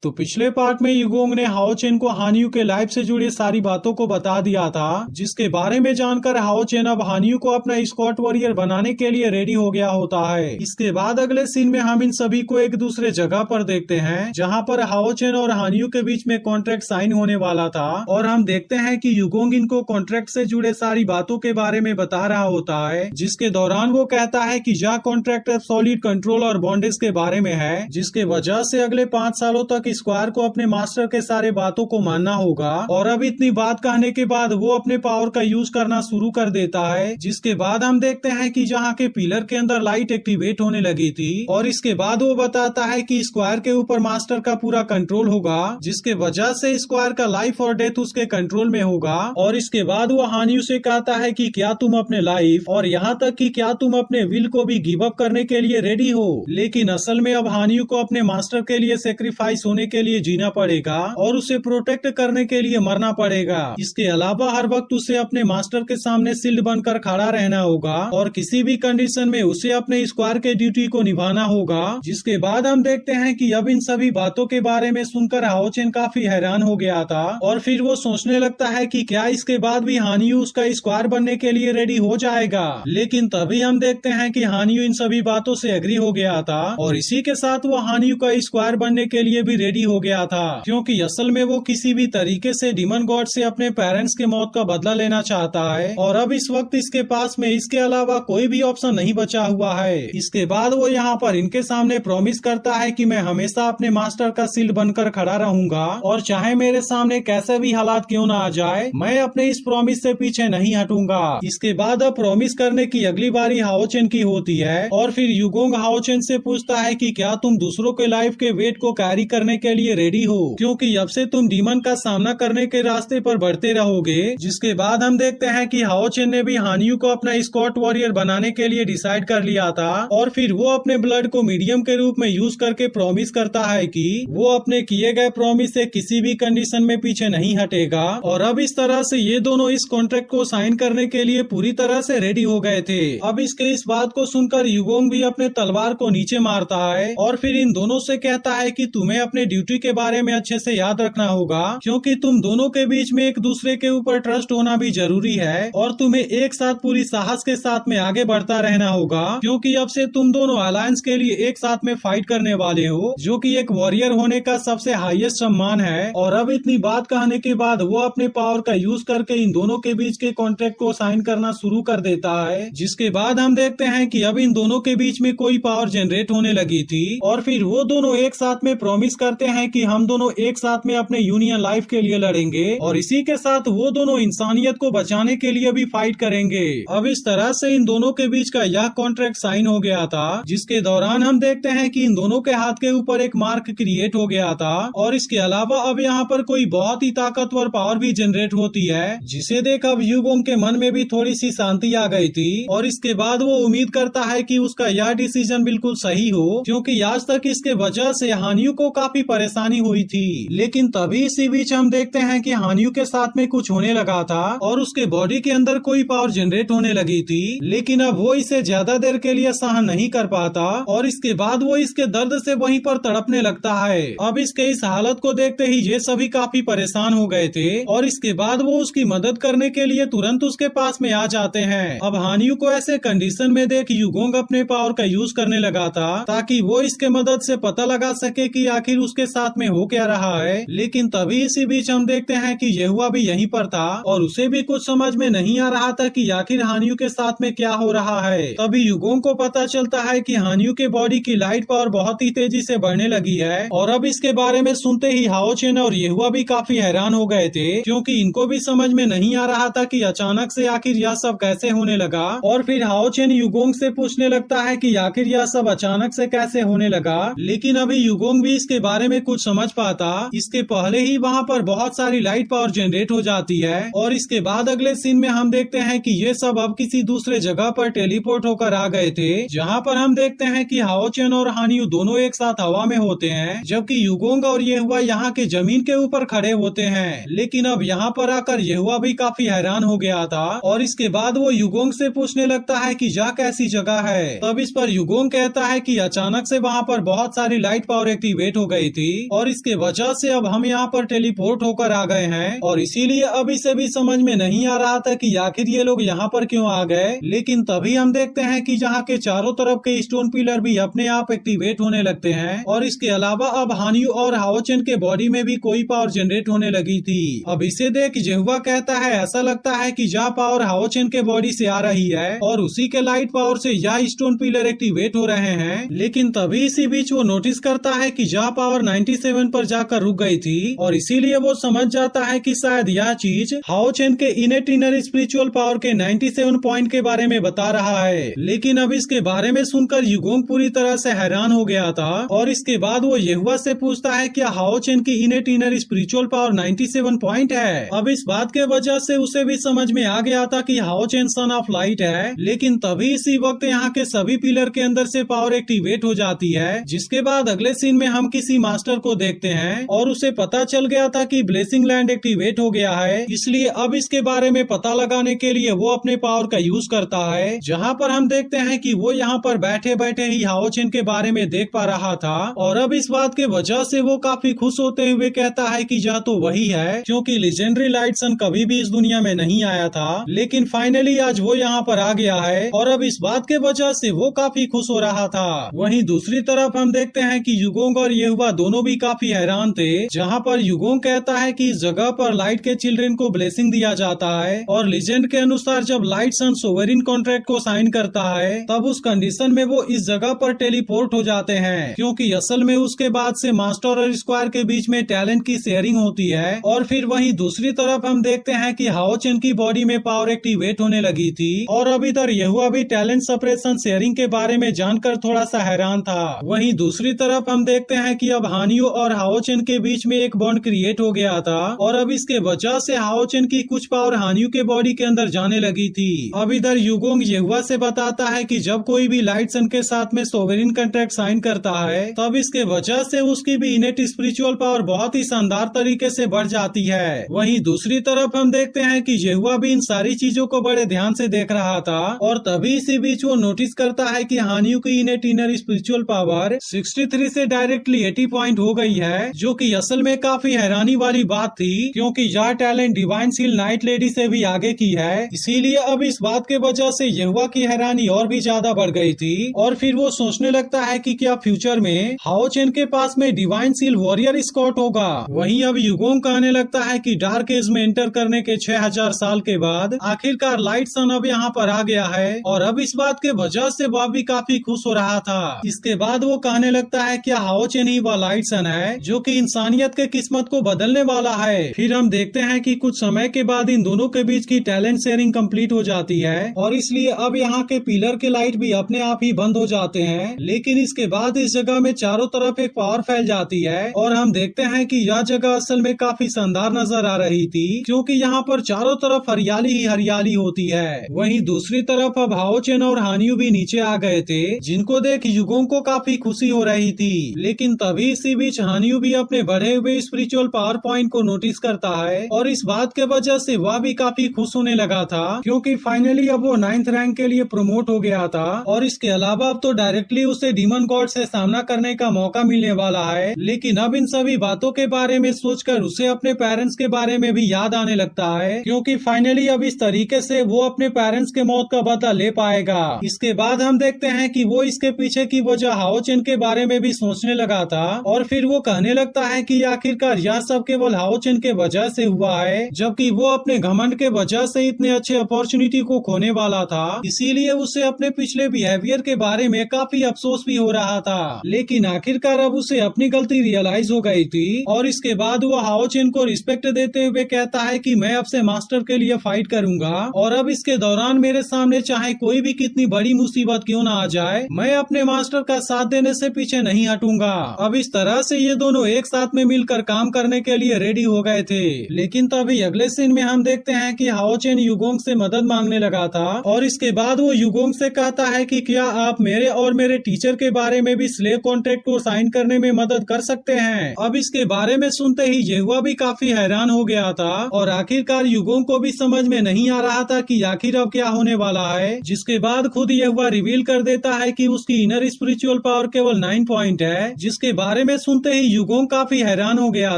तो पिछले पार्ट में युगोंग ने हाओ चेन को हानियू के लाइफ से जुड़ी सारी बातों को बता दिया था, जिसके बारे में जानकर हाओ चेन अब हानियू को अपना स्कॉट वॉरियर बनाने के लिए रेडी हो गया होता है। इसके बाद अगले सीन में हम इन सभी को एक दूसरे जगह पर देखते हैं, जहां पर हाओ चेन और हानियू के बीच में कॉन्ट्रैक्ट साइन होने वाला था, और हम देखते हैं कि युगोंग इनको कॉन्ट्रैक्ट से जुड़े सारी बातों के बारे में बता रहा होता है, जिसके दौरान वो कहता है कि यह कॉन्ट्रैक्ट सॉलिड कंट्रोल और बॉन्डेज के बारे में है, जिसके वजह से अगले 5 सालों तक स्क्वायर को अपने मास्टर के सारे बातों को मानना होगा। और अब इतनी बात कहने के बाद वो अपने पावर का यूज करना शुरू कर देता है, जिसके बाद हम देखते हैं कि जहाँ के पिलर के अंदर लाइट एक्टिवेट होने लगी थी, और इसके बाद वो बताता है कि स्क्वायर के ऊपर मास्टर का पूरा कंट्रोल होगा, जिसके वजह से स्क्वायर का लाइफ और डेथ उसके कंट्रोल में होगा। और इसके बाद वो हानियू से कहता है कि क्या तुम अपने लाइफ और यहाँ तक कि क्या तुम अपने विल को भी गिव अप करने के लिए रेडी हो। लेकिन असल में अब हानियू को अपने मास्टर के लिए सेक्रीफाइस होने के लिए जीना पड़ेगा और उसे प्रोटेक्ट करने के लिए मरना पड़ेगा। इसके अलावा हर वक्त उसे अपने मास्टर के सामने शिल्ड बनकर खड़ा रहना होगा और किसी भी कंडीशन में उसे अपने स्क्वायर के ड्यूटी को निभाना होगा। जिसके बाद हम देखते हैं कि अब इन सभी बातों के बारे में सुनकर हाओ चेन काफी हैरान हो गया था, और फिर वो सोचने लगता है कि क्या इसके बाद भी हानियू उसका स्क्वायर बनने के लिए रेडी हो जाएगा। लेकिन तभी हम देखते हैं कि हानियू इन सभी बातों से एग्री हो गया था, और इसी के साथ वो हानियू का स्क्वायर बनने के लिए भी रेडी हो गया था, क्योंकि असल में वो किसी भी तरीके से डीमन गॉड से अपने पेरेंट्स के मौत का बदला लेना चाहता है, और अब इस वक्त इसके पास में इसके अलावा कोई भी ऑप्शन नहीं बचा हुआ है। इसके बाद वो यहाँ पर इनके सामने प्रॉमिस करता है कि मैं हमेशा अपने मास्टर का शिल्ड बनकर खड़ा रहूंगा, और चाहे मेरे सामने कैसे भी हालात क्यों ना आ जाए, मैं अपने इस प्रॉमिस से पीछे नहीं हटूंगा। इसके बाद अब प्रॉमिस करने की अगली बारी हाओ चेन की होती है, और फिर युगोंग हाओ चेन से पूछता है कि क्या तुम दूसरों के लाइफ के वेट को कैरी करने के लिए रेडी हो, क्योंकि अब से तुम डीमन का सामना करने के रास्ते पर बढ़ते रहोगे। जिसके बाद हम देखते हैं कि हाओ चेन ने भी हानियू को अपना स्कॉट वॉरियर बनाने के लिए डिसाइड कर लिया था, और फिर वो अपने ब्लड को मीडियम के रूप में यूज करके प्रॉमिस करता है कि वो अपने किए गए प्रॉमिस से किसी भी कंडीशन में पीछे नहीं हटेगा। और अब इस तरह से ये दोनों इस कॉन्ट्रैक्ट को साइन करने के लिए पूरी तरह से रेडी हो गए थे। अब इसके इस बात को सुनकर युगोंग भी अपने तलवार को नीचे मारता है, और फिर इन दोनों से कहता है कि तुम्हें अपने ड्यूटी के बारे में अच्छे से याद रखना होगा, क्योंकि तुम दोनों के बीच में एक दूसरे के ऊपर ट्रस्ट होना भी जरूरी है, और तुम्हें एक साथ पूरी साहस के साथ में आगे बढ़ता रहना होगा, क्योंकि अब से तुम दोनों अलायंस के लिए एक साथ में फाइट करने वाले हो, जो कि एक वॉरियर होने का सबसे हाईएस्ट सम्मान है। और अब इतनी बात कहने के बाद वो अपने पावर का यूज करके इन दोनों के बीच के कॉन्ट्रैक्ट को साइन करना शुरू कर देता है। जिसके बाद हम देखते हैं कि अब इन दोनों के बीच में कोई पावर जनरेट होने लगी थी, और फिर वो दोनों एक साथ में प्रॉमिस करते हैं कि हम दोनों एक साथ में अपने यूनियन लाइफ के लिए लड़ेंगे, और इसी के साथ वो दोनों इंसानियत को बचाने के लिए भी फाइट करेंगे। अब इस तरह से इन दोनों के बीच का यह कॉन्ट्रैक्ट साइन हो गया था, जिसके दौरान हम देखते हैं कि इन दोनों के हाथ के ऊपर एक मार्क क्रिएट हो गया था, और इसके अलावा अब यहाँ पर कोई बहुत ही ताकतवर पावर भी जनरेट होती है, जिसे देख अब युगोंग के मन में भी थोड़ी सी शांति आ गई थी। और इसके बाद वो उम्मीद करता है कि उसका यह डिसीजन बिल्कुल सही हो, क्योंकि आज तक इसके वजह से हानियू को काफी परेशानी हुई थी। लेकिन तभी इसी बीच हम देखते हैं कि हानियू के साथ में कुछ होने लगा था, और उसके बॉडी के अंदर कोई पावर जनरेट होने लगी थी, लेकिन अब वो इसे ज्यादा देर के लिए सहन नहीं कर पाता, और इसके बाद वो इसके दर्द से वहीं पर तड़पने लगता है। अब इसके इस हालत को देखते ही ये सभी काफी परेशान हो गए थे, और इसके बाद वो उसकी मदद करने के लिए तुरंत उसके पास में आ जाते हैं। अब हानियू को ऐसे कंडीशन में देख युगोंग अपने पावर का यूज करने लगा था, ताकि वो इसके मदद से पता लगा सके कि आखिर उसके साथ में हो क्या रहा है। लेकिन तभी इसी बीच हम देखते हैं कि येहुआ भी यहीं पर था, और उसे भी कुछ समझ में नहीं आ रहा था कि आखिर हानियू के साथ में क्या हो रहा है। तभी युगोंग को पता चलता है कि हानियू के बॉडी की लाइट पावर बहुत ही तेजी से बढ़ने लगी है, और अब इसके बारे में सुनते ही हाओ चेन और येहुआ भी काफी हैरान हो गए थे, क्योंकि इनको भी समझ में नहीं आ रहा था कि अचानक से आखिर यह सब कैसे होने लगा। और फिर हाओ चेन युगोंग से पूछने लगता है कि आखिर यह सब अचानक से कैसे होने लगा। लेकिन अभी युगोंग भी इसके बारे में कुछ समझ पाता, इसके पहले ही वहाँ पर बहुत सारी लाइट पावर जनरेट हो जाती है, और इसके बाद अगले सीन में हम देखते हैं कि ये सब अब किसी दूसरे जगह पर टेलीपोर्ट होकर आ गए थे, जहाँ पर हम देखते हैं कि हाओ चेन और हानियू दोनों एक साथ हवा में होते हैं, जबकि युगोंग और येहुआ यहाँ के जमीन के ऊपर खड़े होते हैं। लेकिन अब यहाँ पर आकर येहुआ भी काफी हैरान हो गया था, और इसके बाद वो युगोंग से पूछने लगता है कि यह कैसी जगह है। तब इस पर युगोंग कहता है कि अचानक से वहाँ पर बहुत सारी लाइट पावर एक्टिवेट हो गई गई थी और इसके वजह से अब हम यहाँ पर टेलीपोर्ट होकर आ गए हैं और इसीलिए अब इसे भी समझ में नहीं आ रहा था कि आखिर ये लोग यहाँ पर क्यों आ गए। लेकिन तभी हम देखते हैं कि यहाँ के चारों तरफ के स्टोन पिलर भी अपने आप एक्टिवेट होने लगते हैं और इसके अलावा अब हानियू और हाओचेन के बॉडी में भी कोई पावर जनरेट होने लगी थी। अब इसे देख जेहुआ कहता है ऐसा लगता है कि जा पावर हाओचेन के बॉडी से आ रही है और उसी के लाइट पावर से यह स्टोन पिलर एक्टिवेट हो रहे हैं। लेकिन तभी इसी बीच वो नोटिस करता है कि जा पावर 97 पर जाकर रुक गई थी और इसीलिए वो समझ जाता है कि शायद यह चीज हाओचेन के इनेट इनर स्पिरिचुअल पावर के 97 पॉइंट के बारे में बता रहा है। लेकिन अब इसके बारे में सुनकर युगोंग पूरी तरह से हैरान हो गया था और इसके बाद वो येहुआ से पूछता है क्या हाओचेन की इनेट इनर स्पिरिचुअल पावर 97 पॉइंट है। अब इस बात के वजह से उसे भी समझ में आ गया था कि हाओचेन सन ऑफ लाइट है। लेकिन तभी इसी वक्त यहाँ के सभी पिलर के अंदर से पावर एक्टिवेट हो जाती है, जिसके बाद अगले सीन में हम किसी मास्टर को देखते हैं और उसे पता चल गया था कि ब्लेसिंग लैंड एक्टिवेट हो गया है। इसलिए अब इसके बारे में पता लगाने के लिए वो अपने पावर का यूज करता है, जहाँ पर हम देखते हैं कि वो यहाँ पर बैठे बैठे ही हाओचेन के बारे में देख पा रहा था और अब इस बात के वजह से वो काफी खुश होते हुए कहता है कि जा तो वही है, क्योंकि लेजेंडरी लाइट सन कभी भी इस दुनिया में नहीं आया था लेकिन फाइनली आज वो यहाँ पर आ गया है और अब इस बात के वजह से वो काफी खुश हो रहा था। वहीं दूसरी तरफ हम देखते हैं कि युगोंग और येहुआ दोनों भी काफी हैरान थे, जहाँ पर युगोंग कहता है कि इस जगह पर लाइट के चिल्ड्रन को ब्लेसिंग दिया जाता है और लीजेंड के अनुसार जब लाइट सन सोवरिन कॉन्ट्रैक्ट को साइन करता है तब उस कंडीशन में वो इस जगह पर टेलीपोर्ट हो जाते हैं, क्योंकि असल में उसके बाद से मास्टर और स्क्वायर के बीच में टैलेंट की शेयरिंग होती है। और फिर वहीं दूसरी तरफ हम देखते हैं कि हाओचेन की बॉडी में पावर एक्टिवेट होने लगी थी और अब इधर येहुआ भी टैलेंट सेपरेशन शेयरिंग के बारे में जानकर थोड़ा सा हैरान था। वहीं दूसरी तरफ हम देखते हैं कि अब हानियू और हाओचेन के बीच में एक बॉन्ड क्रिएट हो गया था और अब इसके वजह से हाओचेन की कुछ पावर हानियू के बॉडी के अंदर जाने लगी थी। अब इधर युगोंग येहुआ से बताता है कि जब कोई भी लाइट सन के साथ में सोवरिन कॉन्ट्रैक्ट साइन करता है तब इसके वजह से उसकी भी इनेट स्पिरिचुअल पावर बहुत ही शानदार तरीके से बढ़ जाती है। वहीं दूसरी तरफ हम देखते हैं कि येहुआ भी इन सारी चीजों को बड़े ध्यान से देख रहा था और तभी इसी बीच वो नोटिस करता है कि हानियू की इनेट इनर स्पिरिचुअल पावर 63 से डायरेक्टली 80 पॉइंट हो गई है, जो कि असल में काफी हैरानी वाली बात थी, क्योंकि यह talent divine seal night lady से भी आगे की है। इसीलिए अब इस बात के वजह से येहुआ की हैरानी और भी ज्यादा बढ़ गई थी और फिर वो सोचने लगता है कि क्या फ्यूचर में हाओचेन के पास में डिवाइन सील वॉरियर स्कॉट होगा। वहीं अब युगोंग कहने लगता है कि डार्क एज में एंटर करने के 6000 साल के बाद आखिरकार लाइट सन अब यहाँ पर आ गया है और अब इस बात के वजह से वह भी काफी खुश हो रहा था। इसके बाद वो कहने लगता है क्या हाओचेन ही वह लाइट सन है जो कि इंसानियत के किस्मत को बदलने वाला है। फिर हम देखते हैं कि कुछ समय के बाद इन दोनों के बीच की टैलेंट शेयरिंग कंप्लीट हो जाती है और इसलिए अब यहाँ के पिलर के लाइट भी अपने आप ही बंद हो जाते हैं। लेकिन इसके बाद इस जगह में चारों तरफ एक पावर फैल जाती है और हम देखते हैं कि यह जगह असल में काफी शानदार नजर आ रही थी, क्योंकि यहाँ पर चारों तरफ हरियाली ही हरियाली होती है। वहीं दूसरी तरफ अब हाओचेन और हानियू भी नीचे आ गए थे, जिनको देख युगोंग को काफी खुशी हो रही थी। लेकिन तभी इसी बीच हानियू भी अपने बढ़े हुए स्पिरिचुअल पावर पॉइंट को नोटिस करता है और इस बात के वजह से वह भी काफी खुश होने लगा था, क्योंकि फाइनली अब वो 9th रैंक के लिए प्रमोट हो गया था और इसके अलावा अब तो डायरेक्टली उसे डीमन गॉड से सामना करने का मौका मिलने वाला है। लेकिन अब इन सभी बातों के बारे में सोचकर उसे अपने पेरेंट्स के बारे में भी याद आने लगता है, क्योंकि फाइनली अब इस तरीके से वो अपने पेरेंट्स के मौत का बदला ले पाएगा। इसके बाद हम देखते हैं कि वो इसके पीछे की वजह हाओचेन के बारे में भी सोचने लगा था और फिर वो कहने लगता है कि आखिरकार यह सब केवल हाओचेन के वजह से हुआ है, जबकि वो अपने घमंड के वजह से इतने अच्छे अपॉर्चुनिटी को खोने वाला था। इसीलिए उसे अपने पिछले बिहेवियर के बारे में काफी अफसोस भी हो रहा था। लेकिन आखिरकार अब उसे अपनी गलती रियलाइज हो गई थी और इसके बाद वो हाओचेन को रिस्पेक्ट देते हुए कहता है कि मैं अब से मास्टर के लिए फाइट करूंगा और अब इसके दौरान मेरे सामने चाहे कोई भी कितनी बड़ी मुसीबत क्यों ना आ जाए, मैं अपने मास्टर का साथ देने से पीछे नहीं हटूंगा। अब इस तरह से ये दोनों एक साथ में मिलकर काम करने के लिए रेडी हो गए थे। लेकिन तभी अगले सीन में हम देखते हैं कि हाओचेन युगोंग से मदद मांगने लगा था और इसके बाद वो युगोंग से कहता है कि क्या आप मेरे और मेरे टीचर के बारे में भी स्लेव कॉन्ट्रैक्ट को साइन करने में मदद कर सकते हैं। अब इसके बारे में सुनते ही येहुआ भी काफी हैरान हो गया था और आखिरकार युगोंग को भी समझ में नहीं आ रहा था कि आखिर अब क्या होने वाला है। जिसके बाद खुद येहुआ रिवील कर देता है कि उसकी इनर स्पिरिचुअल पावर केवल 9 पॉइंट है, जिसके बारे बारे में सुनते ही युगोंग काफी हैरान हो गया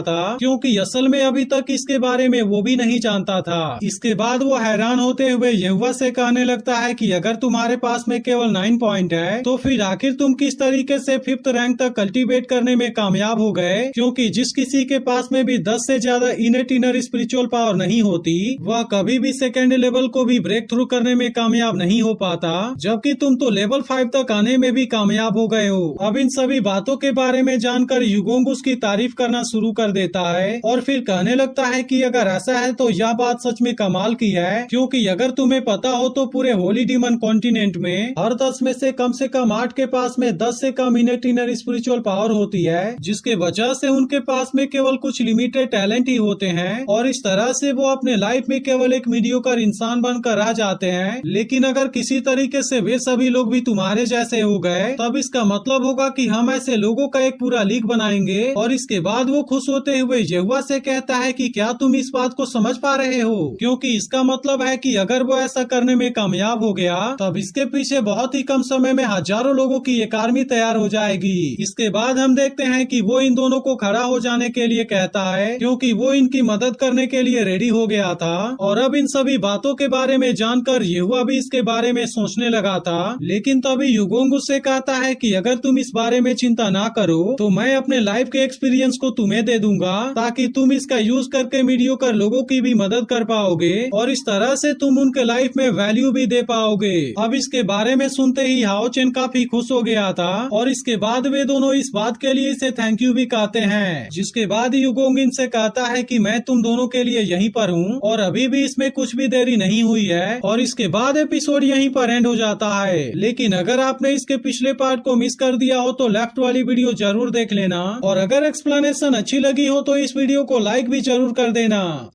था, क्योंकि असल में अभी तक इसके बारे में वो भी नहीं जानता था। इसके बाद वो हैरान होते हुए युवा से कहने लगता है कि अगर तुम्हारे पास में केवल 9 पॉइंट है तो फिर आखिर तुम किस तरीके से 5th रैंक तक कल्टीवेट करने में कामयाब हो गए, क्योंकि जिस किसी के पास में भी 10 से ज्यादा इनेट इनर स्पिरिचुअल पावर नहीं होती वह कभी भी सेकेंड लेवल को भी ब्रेक थ्रू करने में कामयाब नहीं हो पाता, जबकि तुम तो लेवल 5 तक आने में भी कामयाब हो गए हो। अब इन सभी बातों के बारे में जानकर युगोंग उसकी तारीफ करना शुरू कर देता है और फिर कहने लगता है कि अगर ऐसा है तो यह बात सच में कमाल की है, क्योंकि अगर तुम्हें पता हो तो पूरे होली डीमन कॉन्टिनेंट में हर 10 में से कम 8 के पास में 10 से कम इनेट इनर स्पिरिचुअल पावर होती है, जिसके वजह से उनके पास में केवल कुछ लिमिटेड टैलेंट ही होते हैं और इस तरह से वो अपने लाइफ में केवल एक मीडियोकर इंसान बनकर आ जाते हैं। लेकिन अगर किसी तरीके से वे सभी लोग भी तुम्हारे जैसे हो गए तब इसका मतलब होगा कि हम ऐसे लोगों का एक पूरा लीग बनाएंगे। और इसके बाद वो खुश होते हुए युवा से कहता है कि क्या तुम इस बात को समझ पा रहे हो, क्योंकि इसका मतलब है कि अगर वो ऐसा करने में कामयाब हो गया तब इसके पीछे बहुत ही कम समय में हजारों लोगों की एक आर्मी तैयार हो जाएगी। इसके बाद हम देखते हैं कि वो इन दोनों को खड़ा हो जाने के लिए कहता है, क्योंकि वो इनकी मदद करने के लिए रेडी हो गया था। और अब इन सभी बातों के बारे में जानकर युवा भी इसके बारे में सोचने लगा था, लेकिन तभी युगोंग उससे कहता है कि अगर तुम इस बारे में चिंता ना करो तो मैं अपने लाइफ के एक्सपीरियंस को तुम्हें दे दूंगा, ताकि तुम इसका यूज करके मीडियोकर लोगों की भी मदद कर पाओगे और इस तरह से तुम उनके लाइफ में वैल्यू भी दे पाओगे। अब इसके बारे में सुनते ही हाओ चेन काफी खुश हो गया था और इसके बाद वे दोनों इस बात के लिए इसे थैंक यू भी कहते हैं। जिसके बाद युगोंग इनसे कहता है कि मैं तुम दोनों के लिए यहीं पर हूँ और अभी भी इसमें कुछ भी देरी नहीं हुई है। और इसके बाद एपिसोड यहीं पर एंड हो जाता है। लेकिन अगर आपने इसके पिछले पार्ट को मिस कर दिया हो तो लेफ्ट वाली वीडियो जरूर देख लेना, और अगर एक्सप्लेनेशन अच्छी लगी हो तो इस वीडियो को लाइक भी जरूर कर देना।